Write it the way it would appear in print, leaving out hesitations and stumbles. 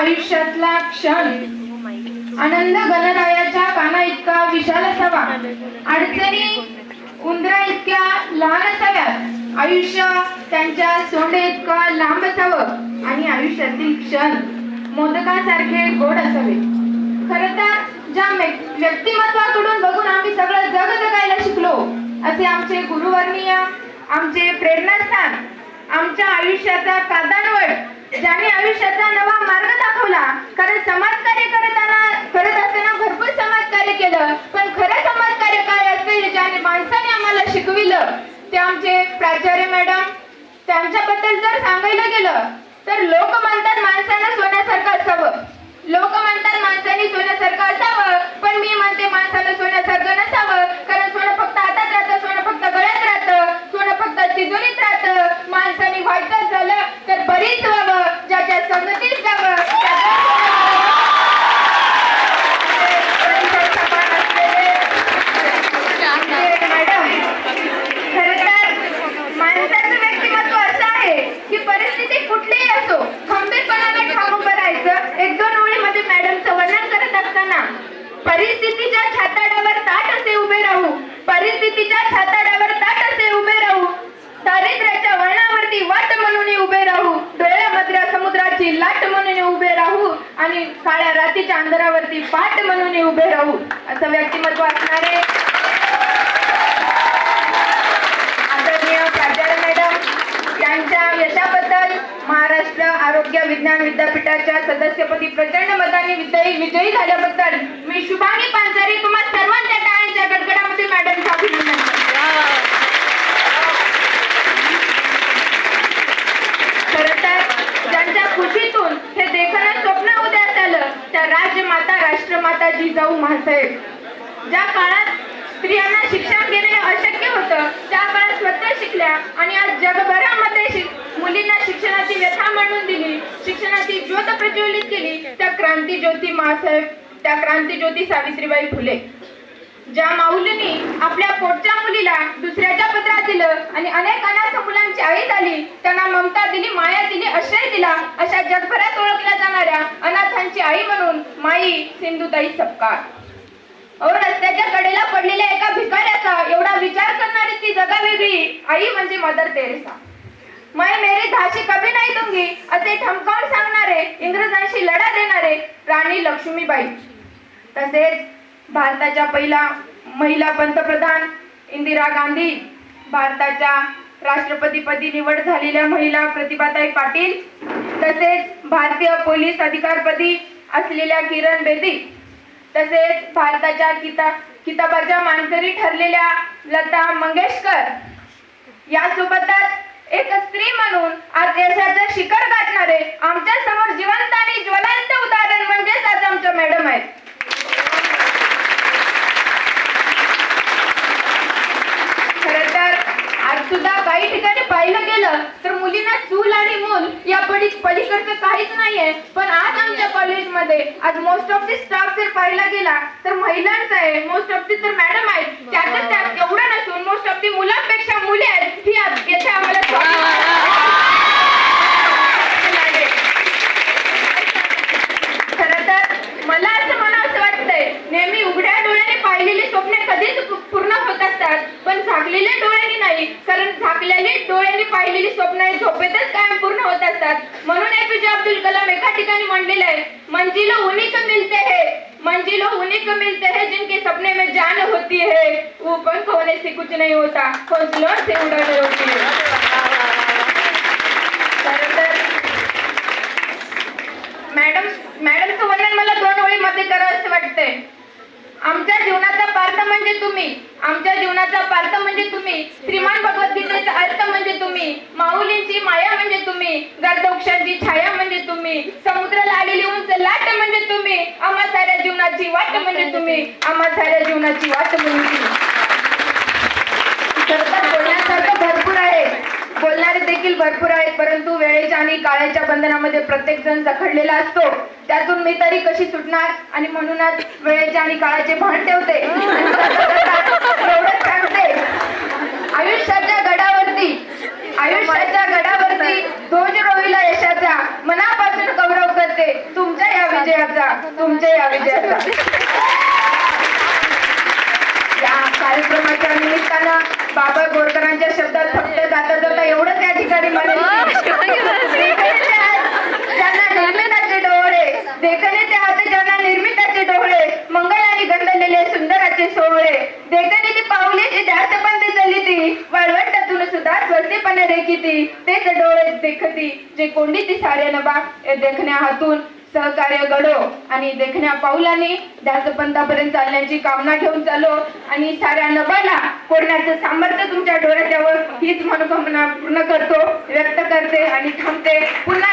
आयुष्यातला क्षण आनंद गणरायाच्या काना इतका विशाल असावा, अडचणी उंदरा इतक्या लहान असाव्यात, आयुष्य त्यांच्या सोंडे इतकं लांब असावं आणि आयुष्यातील क्षण मोदकासारखे गोड असावे. खरं तर ज्या व्यक्तिमत्वाकडून बघून आम्ही सगळं जग जगायला शिकलो असे आमचे गुरुवर्णीय, आमचे प्रेरणास्थान, आमच्या आयुष्याचा कादानवड, ज्याने आयुष्याचा नवा मार्ग दाखवला. कारण समाजकार्य करत असताना भरपूर समाजकार्य केलं, पण खरं समाजकार्य काय असते ज्याने माणसाने आम्हाला शिकविलं ते आमचे प्राचार्य मॅडम. त्यांच्याबद्दल जर सांगायला गेलं तर लोक म्हणतात माणसानं सोन्यासारखं असावं, लोक म्हणतात माणसाने सोन्यासारखं असावं, पण मी म्हणते माणसानं सोन्यासारखं नसावं. कारण सोनं फक्त हातात राहतं, सोनं फक्त गळ्यात राहतं, सोनं फक्त तिजोरीत राहतं. माणसाने व्हायचं झालं तर बरीच व्हावं, ज्याच्या संगतीत जावं, मॅडम. खरं तर माणसाचं व्यक्तिमत्व असं आहे की परिस्थिती कुठलीही असो खंबीरपणाने ठाम उभं राहायचं. एक दोन ओळीमध्ये मॅडमचं वर्णन करत असताना, परिस्थितीच्या छाताडावर ताठ असे उभे राहू, परिस्थितीच्या छाताडावर ताठ असे उभे राहू, दारिद्र्याच्या वळणावरती वाट म्हणून उभे राहू, डोळ्यामधल्या समुद्राची लाट म्हणून उभे राहू आणि काळ्या रात्रीच्या अंधारावरती पाठ म्हणून उभे राहू, असं व्यक्तिमत्व असणारे आदरणीय प्राचार्य मॅडम यांच्या यशाबद्दल महाराष्ट्र आरोग्य विज्ञान विद्यापीठाच्या सदस्यपदी प्रचंड मताने विजयी झाल्याबद्दल मी शुभांगी पानसरे तुम्हा सर्वांच्या टाळ्यांच्या गडगडामध्ये मॅडमचं अभिनंदन करते. खरं तर ज्यांच्या खुशीतून हे देखणं स्वप्न उद्यास आलं त्या राजमाता राष्ट्रमाता जिजाऊ माँसाहेब. ज्या काळात स्त्रियांना शिक्षण घेणे अशक्य होतं त्या काळात स्वतः शिकल्या आणि आज जगभरामध्ये मुलींना शिक्षणाची व्यथा मांडून दिली, शिक्षणाची ज्योत प्रज्वलित केली त्या क्रांतीज्योती माँसाहेब, त्या क्रांतीज्योती सावित्रीबाई फुले. ज्या माऊलींनी आपल्या पोटच्या मुलीला दुसऱ्याच्या पदरात दिलं आणि अनेक अनाथ मुलांची आई झाली, त्यांना ममता दिली, माया दिली, आश्रय दिला, अशा जगभरात ओळखल्या जाणाऱ्या अनाथांची आई म्हणून माई सिंधुताई सपकाळ. रस्त्याच्या कडेला पडलेल्या एका भिकाऱ्याचा एवढा विचार करणारी ती जगावेगळी आई म्हणजे मदर तेरेसा. मैं मेरी झाशी कभी नाही दूंगी असे ठमकावून सांगणारे, इंग्रजांशी लढा देणारे राणी लक्ष्मीबाई. तसेच भारताच्या पहिला महिला पंतप्रधान इंदिरा गांधी, भारताच्या राष्ट्रपतीपदी निवड झालेल्या महिला प्रतिभाताई पाटील, तसेच भारतीय पोलीस अधिकारपदी असलेल्या किरण बेदी, तसेच भारताच्या किताबाच्या मानकरी ठरलेल्या लता मंगेशकर, यासोबतच एक स्त्री म्हणून आज यशाचं शिखर गाठणारे आमच्या समोर जिवंत आणि ज्वलंत उदाहरण म्हणजेच आज आमच्या मॅडम आहेत. खरं तर आज सुद्धा काही ठिकाणी पाहिलं गेलं तर मुलींना चूल आणि मूल या पलीकडचं काहीच नाहीये, पण आज आमच्या कॉलेजमध्ये आज मोस्ट ऑफ दी स्टाफ जर पाहिला गेला तर महिलांचा आहे, मोस्ट ऑफ दी तर मॅडम आहेत, त्यातच त्यात एवढं नसून मोस्ट ऑफ दी मुलांपेक्षा मुली आहेत. ही येथे आम्हाला खरं तर मला असं म्हणावंसं वाटतंय, नेहमी उघड्या डोळ्याने पाहिलेली स्वप्ने कधीच पूर्ण होत असतात, पण झाकलेल्या डोळ्यांनी नाही. कारण झाकलेली डोळ्यांनी पाहिलेली स्वप्न झोपेतच कायम पूर्ण होत असतात. म्हणून एपीजे अब्दुल कलाम एका ठिकाणी म्हणलेलं आहे, मंजिलो उन्हीं को मिलते हैं, मंजिलो उन्हीं को मिलते हैं जिनके सपने में जान होती है, वो पंख होने से कुछ नहीं होता, हौसलों से उड़ाने होती है. मॅडमचं वर्णन मला दोन ओळीमध्ये करावं असं वाटतंय. आमच्या जीवनाचा पार्थ म्हणजे तुम्ही, आमच्या जीवनाचा पार्थ म्हणजे तुम्ही, श्रीमान भगवद्गीतेचा अर्थ म्हणजे तुम्ही, माऊलींची माया म्हणजे तुम्ही, गर्दवृक्षांची छाया म्हणजे तुम्ही, समुद्राला आलेली उंच लाट म्हणजे तुम्ही, आम्हा साऱ्या जीवनाची वाट म्हणजे तुम्ही, आम्हा साऱ्या जीवनाची वाट म्हणजे तुम्ही. बोलण्यासारखं भरपूर आहे, बोलणारे देखील भरपूर आहेत, परंतु वेळेच्या आणि काळाच्या बंधनामध्ये प्रत्येक जण जखडलेला असतो. त्यातून मी तरी कशी सुटणार आणि म्हणूनच वेळेच्या आणि काळाचे भान ठेवते. एवढंच सांगते, आयुष्याच्या गडावरती ध्वज रोविला यशाचा, मनापासून गौरव करते. करते तुमच्या या विजयाचा या कार्यक्रमाच्या निमित्तानं बाबा बोरकरांच्या शब्दात फक्त जाता जाता एवढंच या ठिकाणी म्हणेल ज्यांना निर्मिताचे डोळे देखणे हात ज्यांना निर्मिताचे डोळे मंगल आणि गंधलेले सुंदराचे सोहळे देखणे ती पावले जे जास्त पण ते चलिती वळवंटातून सुद्धा स्वस्तीपणे रेखिती तेच डोळे देखती जे कोंडीती सारे नभा हे देखण्या हातून सहकार्य घडो आणि देखण्या पाऊलांनी दासपंथापर्यंत चालण्याची कामना घेऊन चालो आणि साऱ्या नभाला कोरण्याचं सामर्थ्य तुमच्या डोळ्यावर हीच मनोकामना पूर्ण करतो व्यक्त करते आणि थांबते पुन्हा